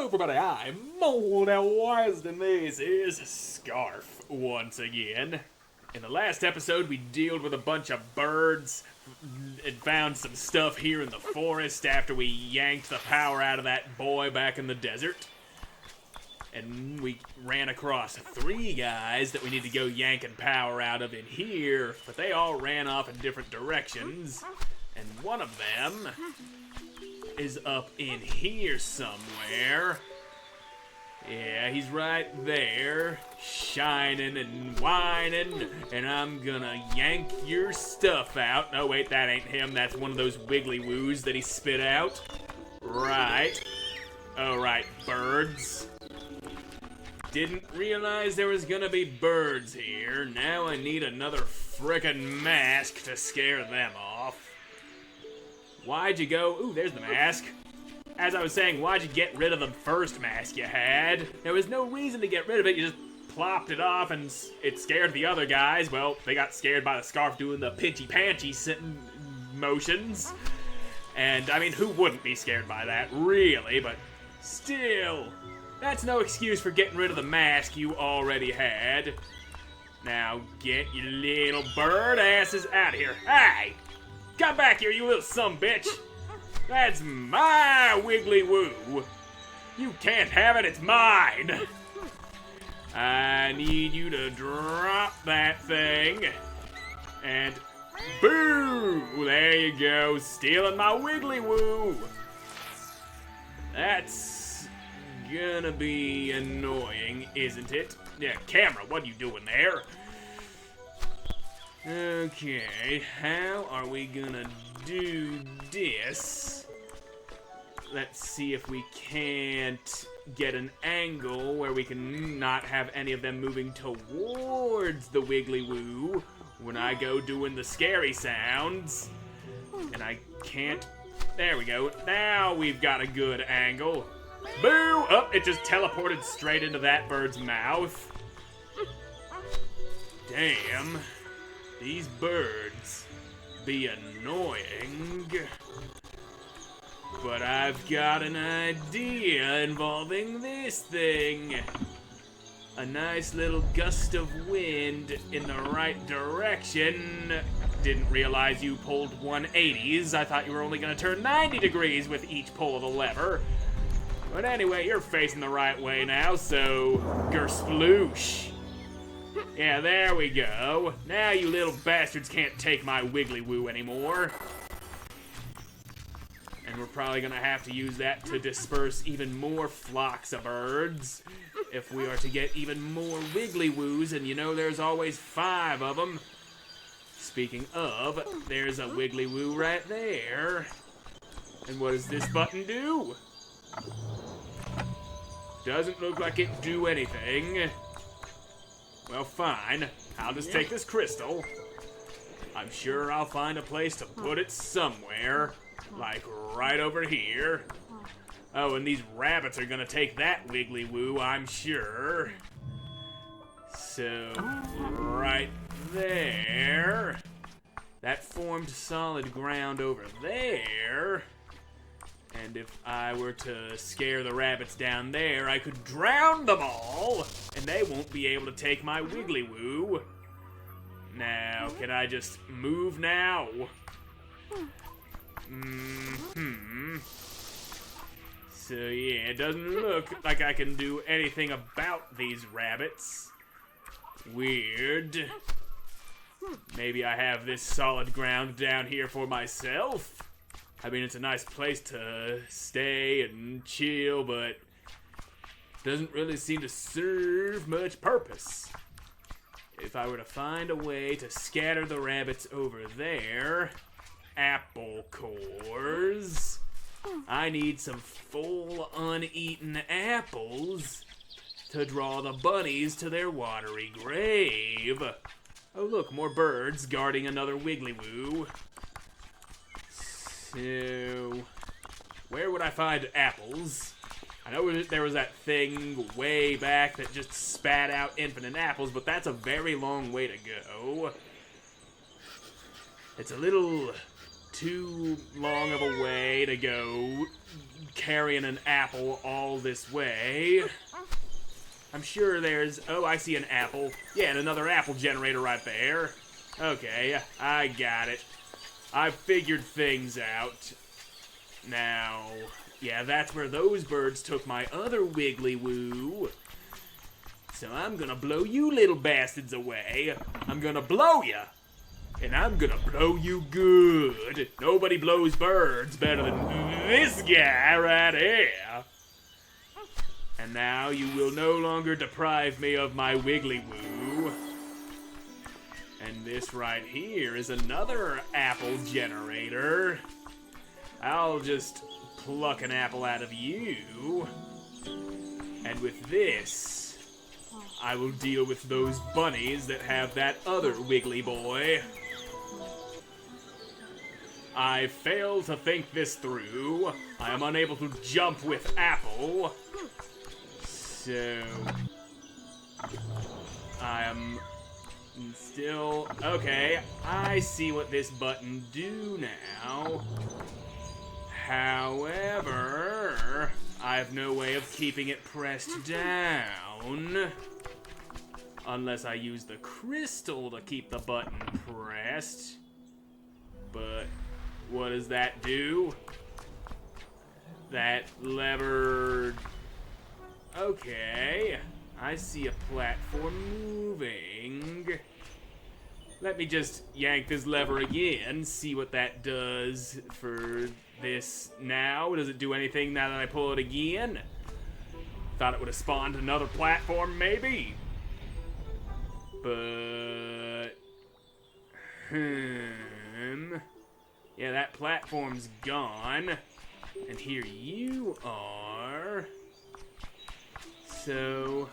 Hello everybody, I'm Moldy, and this is Scarf once again. In the last episode, we dealt with a bunch of birds and found some stuff here in the forest after we yanked the power out of that boy back in the desert. And we ran across 3 guys that we need to go yanking power out of in here, but they all ran off in different directions, and one of them is up in here somewhere. Yeah, he's right there, shining and whining, and I'm gonna yank your stuff out. No, wait, that ain't him. That's one of those wiggly woos that he spit out. Right. Alright, birds. Didn't realize there was gonna be birds here. Now I need another frickin' mask to scare them off. Why'd you go? Ooh, there's the mask. As I was saying, why'd you get rid of the first mask you had? There was no reason to get rid of it. You just plopped it off and it scared the other guys. Well, they got scared by the scarf doing the pinchy-panchy motions. And, I mean, who wouldn't be scared by that, really? But still, that's no excuse for getting rid of the mask you already had. Now, get your little bird asses out of here. Hey! Come back here, you little sumbitch! That's my wiggly woo! You can't have it, it's mine! I need you to drop that thing. And boo! There you go, stealing my wiggly woo! That's gonna be annoying, isn't it? Yeah, camera, what are you doing there? Okay, how are we gonna do this? Let's see if we can't get an angle where we can not have any of them moving towards the wiggly woo when I go doing the scary sounds. And I can't. There we go. Now we've got a good angle. Boo! Oh, it just teleported straight into that bird's mouth. Damn. These birds be annoying, but I've got an idea involving this thing. A nice little gust of wind in the right direction. Didn't realize you pulled 180s. I thought you were only gonna turn 90 degrees with each pull of the lever. But anyway, you're facing the right way now, so gersploosh. Yeah, there we go. Now you little bastards can't take my wiggly woo anymore. And we're probably gonna have to use that to disperse even more flocks of birds if we are to get even more wiggly woos, and you know there's always 5 of them. Speaking of, there's a wiggly woo right there. And what does this button do? Doesn't look like it do anything. Well, fine. I'll just take this crystal. I'm sure I'll find a place to put it somewhere. Like right over here. Oh, and these rabbits are gonna take that wiggly woo, I'm sure. So, right there. That formed solid ground over there. And if I were to scare the rabbits down there, I could drown them all, and they won't be able to take my wiggly woo. Now, can I just move now? So yeah, it doesn't look like I can do anything about these rabbits. Weird. Maybe I have this solid ground down here for myself. I mean, it's a nice place to stay and chill, but doesn't really seem to serve much purpose. If I were to find a way to scatter the rabbits over there, apple cores, I need some full uneaten apples to draw the bunnies to their watery grave. Oh look, more birds guarding another wiggly woo. So, where would I find apples? I know there was that thing way back that just spat out infinite apples, but that's a very long way to go. It's a little too long of a way to go carrying an apple all this way. I'm sure there's... Oh, I see an apple. Yeah, and another apple generator right there. Okay, I got it. I figured things out. Now, yeah, that's where those birds took my other wiggly woo. So I'm gonna blow you little bastards away. I'm gonna blow ya. And I'm gonna blow you good. Nobody blows birds better than this guy right here. And now you will no longer deprive me of my wiggly woo. And this right here is another apple generator. I'll just pluck an apple out of you. And with this, I will deal with those bunnies that have that other wiggly boy. I fail to think this through. I am unable to jump with apple. So, I am still... Okay, I see what this button do now. However, I have no way of keeping it pressed down. Unless I use the crystal to keep the button pressed. But what does that do? That lever... Okay, I see a platform moving. Let me just yank this lever again, see what that does for this now. Does it do anything now that I pull it again? Thought it would have spawned another platform, maybe. But... Yeah, that platform's gone. And here you are. So,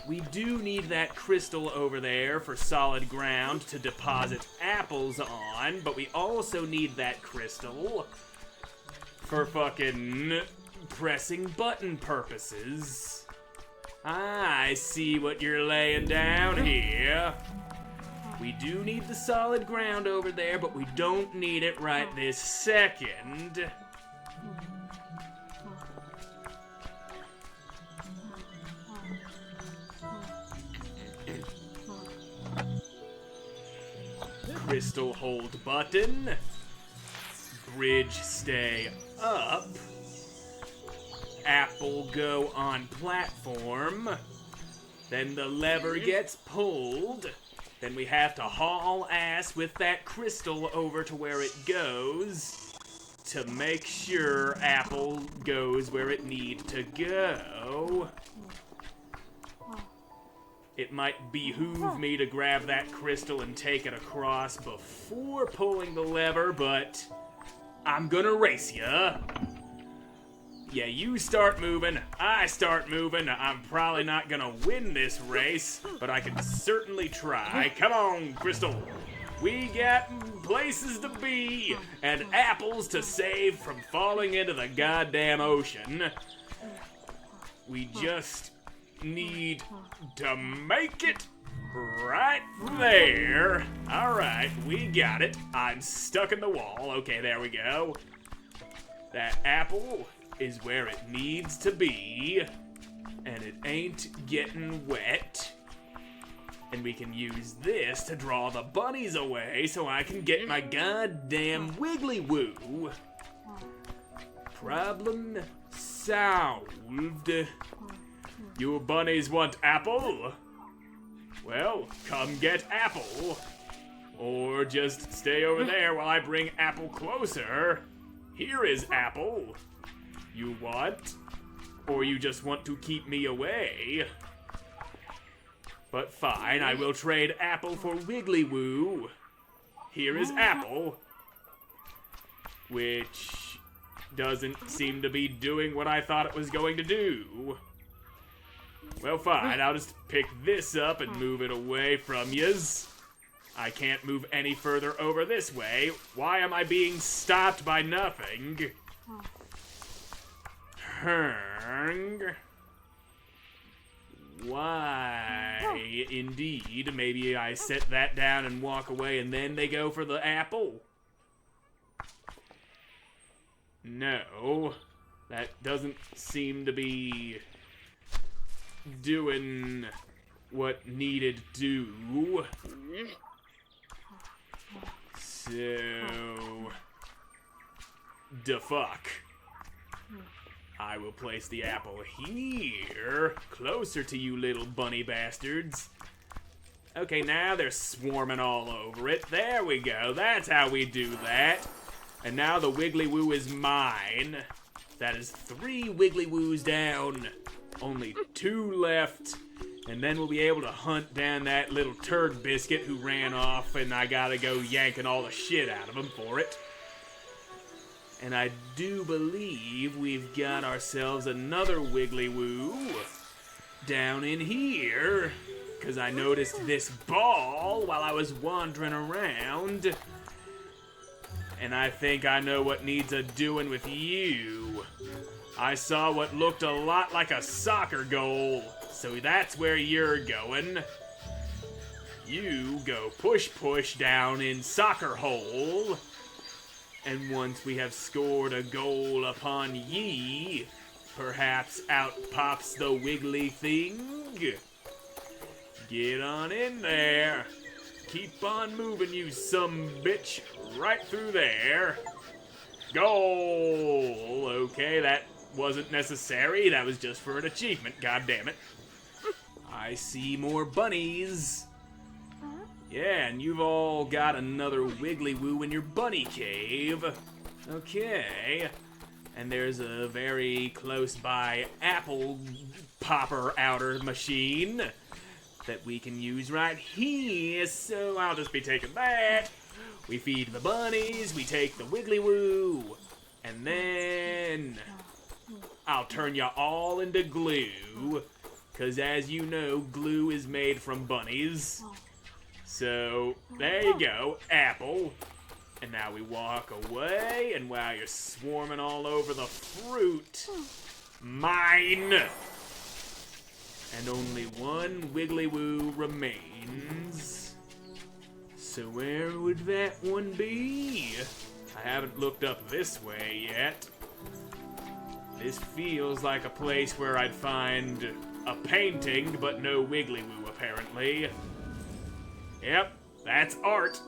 we do need that crystal over there for solid ground to deposit apples on, but we also need that crystal for fucking pressing button purposes. I see what you're laying down here. We do need the solid ground over there, but we don't need it right this second. Crystal hold button. Bridge stay up. Apple go on platform. Then the lever gets pulled. Then we have to haul ass with that crystal over to where it goes to make sure Apple goes where it needs to go. It might behoove me to grab that crystal and take it across before pulling the lever, but I'm gonna race ya. Yeah, you start moving, I start moving. I'm probably not gonna win this race, but I can certainly try. Come on, Crystal. We got places to be and apples to save from falling into the goddamn ocean. We just need to make it right there. Alright, we got it. I'm stuck in the wall. Okay, there we go. That apple is where it needs to be, and it ain't getting wet. And we can use this to draw the bunnies away so I can get my goddamn wiggly woo. Problem solved. You bunnies want apple? Well, come get apple. Or just stay over there while I bring apple closer. Here is apple. You want? Or you just want to keep me away? But fine, I will trade apple for wiggly woo. Here is apple. Which doesn't seem to be doing what I thought it was going to do. Well, fine, I'll just pick this up and move it away from yous. I can't move any further over this way. Why am I being stopped by nothing? Why, indeed. Maybe I set that down and walk away and then they go for the apple. No, that doesn't seem to be doing what needed do. So, the fuck. I will place the apple here, closer to you little bunny bastards. Okay, now they're swarming all over it. There we go, that's how we do that. And now the Wiggly Woo is mine. That is 3 Wiggly Woos down. Only 2 left. And then we'll be able to hunt down that little turd biscuit who ran off, and I gotta go yanking all the shit out of him for it. And I do believe we've got ourselves another Wiggly Woo down in here, because I noticed this ball while I was wandering around. And I think I know what needs a doing with you. I saw what looked a lot like a soccer goal, so that's where you're going. You go push down in soccer hole, and once we have scored a goal upon ye, perhaps out pops the wiggly thing. Get on in there. Keep on moving, you sumbitch, right through there. Goal! Okay, that wasn't necessary. That was just for an achievement, goddammit. I see more bunnies. Yeah, and you've all got another Wiggly Woo in your bunny cave. Okay. And there's a very close by apple popper outer machine that we can use right here, so I'll just be taking that. We feed the bunnies, we take the Wiggly Woo, and then I'll turn you all into glue, because as you know, glue is made from bunnies. So, there you go, apple. And now we walk away, and while you're swarming all over the fruit, mine! And only 1 Wiggly Woo remains. So where would that one be? I haven't looked up this way yet. This feels like a place where I'd find a painting, but no Wiggly Woo apparently. Yep, that's art.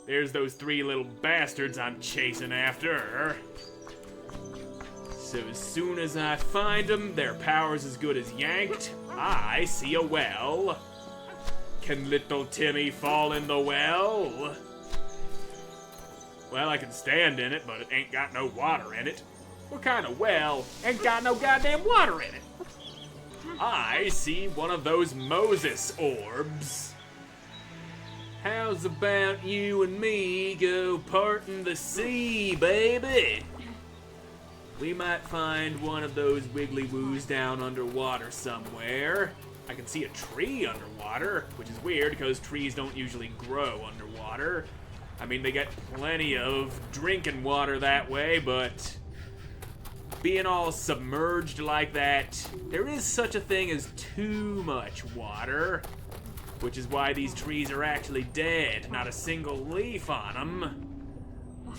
There's those 3 little bastards I'm chasing after. So as soon as I find them, their power's as good as yanked. I see a well. Can little Timmy fall in the well? Well, I can stand in it, but it ain't got no water in it. What kind of well ain't got no goddamn water in it? I see one of those Moses orbs. How's about you and me go parting the sea, baby? We might find one of those Wiggly Woos down underwater somewhere. I can see a tree underwater, which is weird because trees don't usually grow underwater. I mean, they get plenty of drinking water that way, but being all submerged like that, there is such a thing as too much water, which is why these trees are actually dead, not a single leaf on them.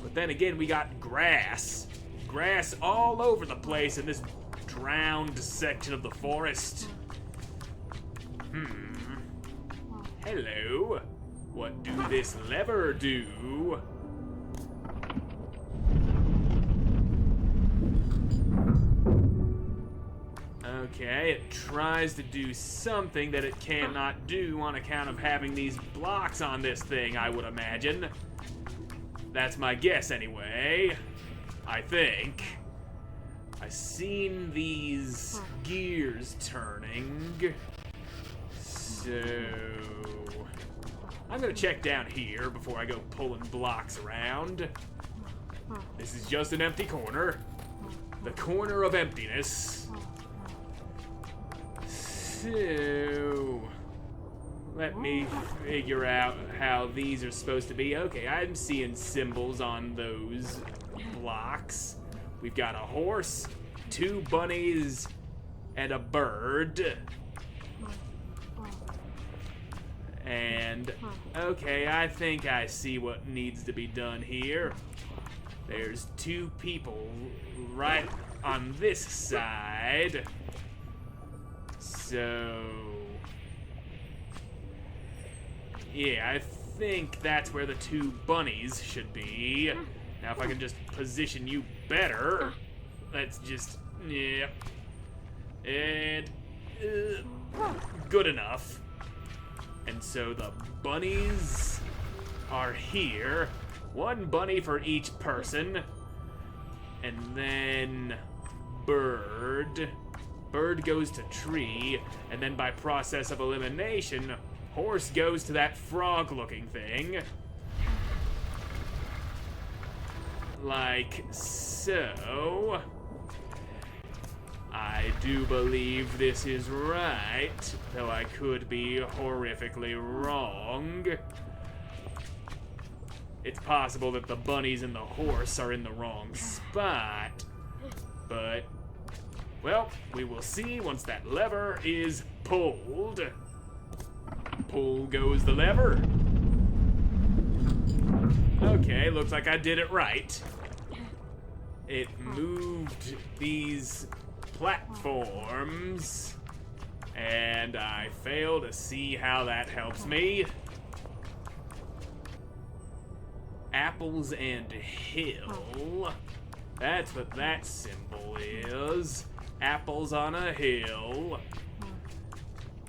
But then again, we got grass. Grass all over the place in this drowned section of the forest. Hello. What do this lever do? Okay, it tries to do something that it cannot do on account of having these blocks on this thing, I would imagine. That's my guess anyway. I think. I've seen these gears turning. So I'm gonna check down here before I go pulling blocks around. This is just an empty corner. The corner of emptiness. So let me figure out how these are supposed to be. Okay, I'm seeing symbols on those blocks. We've got a horse, 2 bunnies, and a bird. And, okay, I think I see what needs to be done here. There's 2 people right on this side. So... yeah, I think that's where the 2 bunnies should be. Now, if I can just position you better, let's just... yeah. And... good enough. And so the bunnies are here. 1 bunny for each person. And then bird. Bird goes to tree. And then by process of elimination, horse goes to that frog-looking thing. Like so. I do believe this is right, though I could be horrifically wrong. It's possible that the bunnies and the horse are in the wrong spot, but, well, we will see once that lever is pulled. Pull goes the lever. Okay, looks like I did it right. It moved these platforms, and I fail to see how that helps me. Apples and hill. That's what that symbol is. Apples on a hill.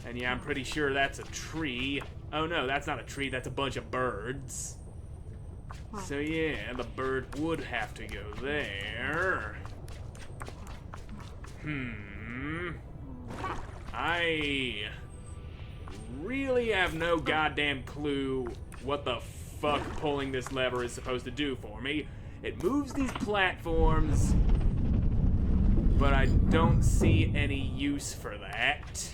And yeah, I'm pretty sure that's a tree. Oh no, that's not a tree, that's a bunch of birds. So yeah, the bird would have to go there. I really have no goddamn clue what the fuck pulling this lever is supposed to do for me. It moves these platforms, but I don't see any use for that.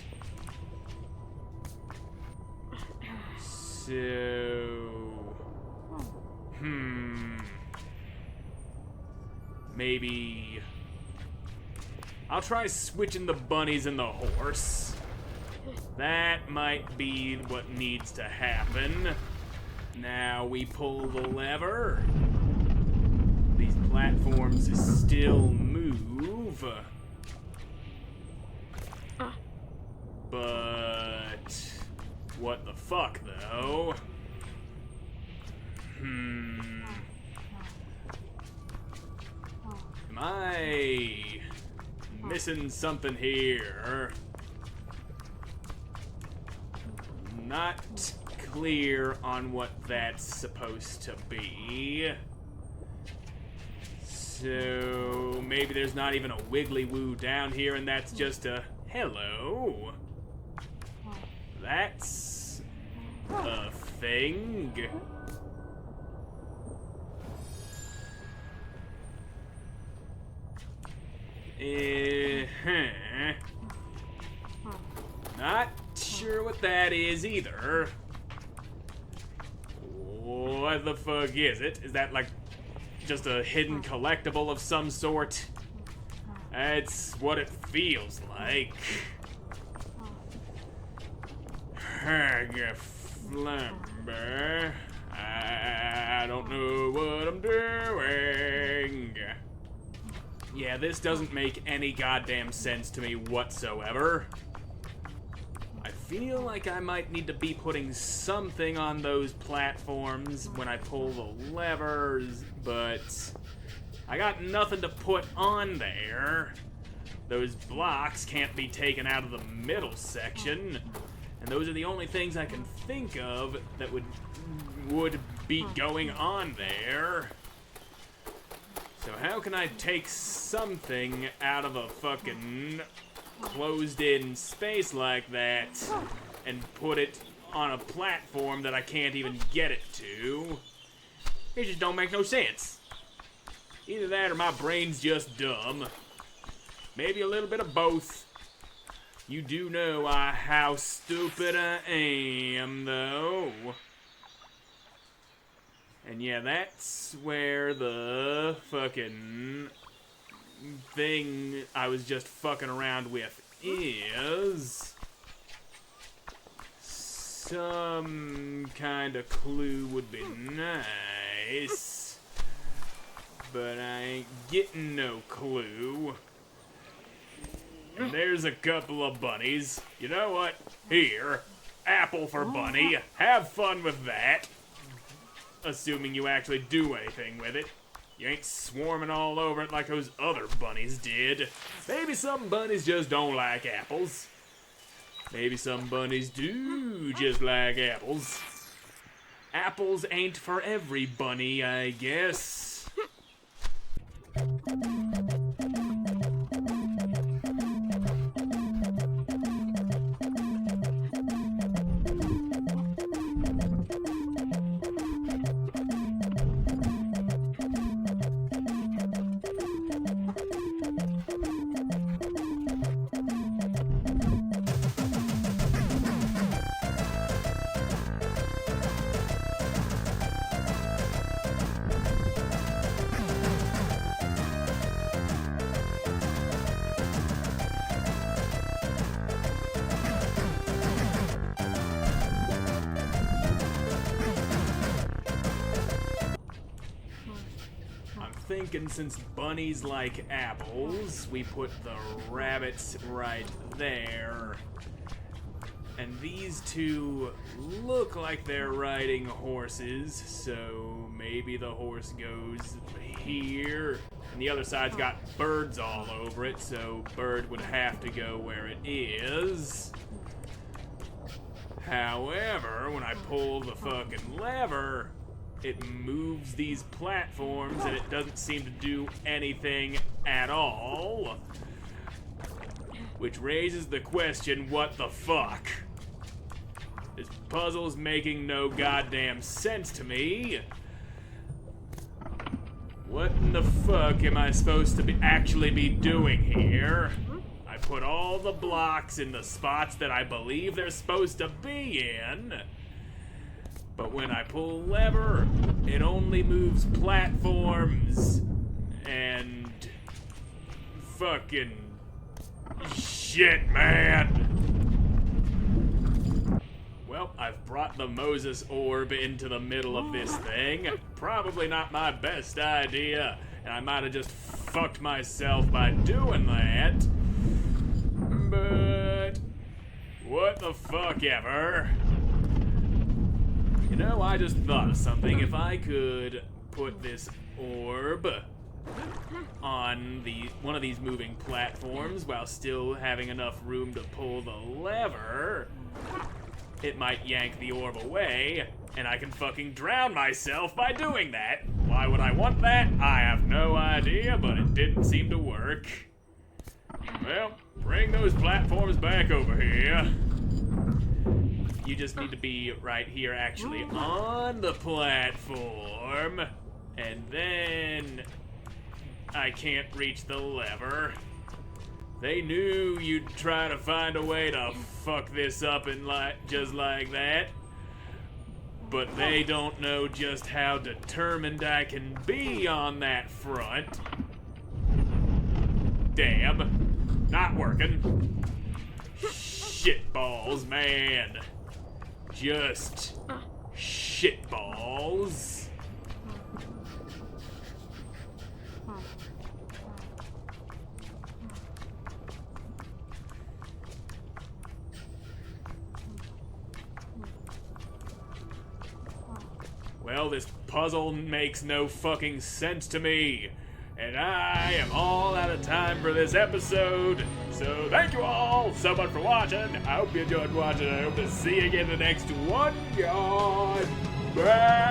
So... maybe... I'll try switching the bunnies and the horse. That might be what needs to happen. Now we pull the lever. These platforms still move. But... what the fuck, though? Am I missing something here? Not clear on what that's supposed to be. So maybe there's not even a wiggly woo down here, and that's just a hello. That's a thing. Not sure what that is either. What the fuck is it? Is that like just a hidden collectible of some sort? That's what it feels like. Flamber. I don't know what I'm doing. Yeah, this doesn't make any goddamn sense to me whatsoever. I feel like I might need to be putting something on those platforms when I pull the levers, but I got nothing to put on there. Those blocks can't be taken out of the middle section, and those are the only things I can think of that would be going on there. So how can I take something out of a fucking closed-in space like that and put it on a platform that I can't even get it to? It just don't make no sense. Either that or my brain's just dumb. Maybe a little bit of both. You do know how stupid I am, though. And yeah, that's where the fucking thing I was just fucking around with is. Some kind of clue would be nice. but I ain't getting no clue. And there's a couple of bunnies. You know what? Here, apple for bunny. Have fun with that. Assuming you actually do anything with it. You ain't swarming all over it like those other bunnies did. Maybe some bunnies just don't like apples. Maybe some bunnies do just like apples. Apples ain't for every bunny, I guess. Thinking since bunnies like apples, we put the rabbits right there. And these two look like they're riding horses, so maybe the horse goes here. And the other side's got birds all over it, so bird would have to go where it is. However, when I pull the fucking lever, it moves these platforms and it doesn't seem to do anything at all. Which raises the question, what the fuck? This puzzle's making no goddamn sense to me. What in the fuck am I supposed to actually be doing here? I put all the blocks in the spots that I believe they're supposed to be in. But when I pull lever, it only moves platforms and fucking shit, man. Well, I've brought the Moses orb into the middle of this thing. Probably not my best idea, and I might have just fucked myself by doing that. But what the fuck ever. You know, I just thought of something. If I could put this orb on one of these moving platforms while still having enough room to pull the lever, it might yank the orb away, and I can fucking drown myself by doing that. Why would I want that? I have no idea, but it didn't seem to work. Well, bring those platforms back over here. You just need to be right here, actually, on the platform. And then I can't reach the lever. They knew you'd try to find a way to fuck this up and just like that. But they don't know just how determined I can be on that front. Damn. Not working. Shitballs, man. Just shitballs. Well, this puzzle makes no fucking sense to me. And I am all out of time for this episode. So thank you all so much for watching. I hope you enjoyed watching. I hope to see you again in the next one. Goodbye.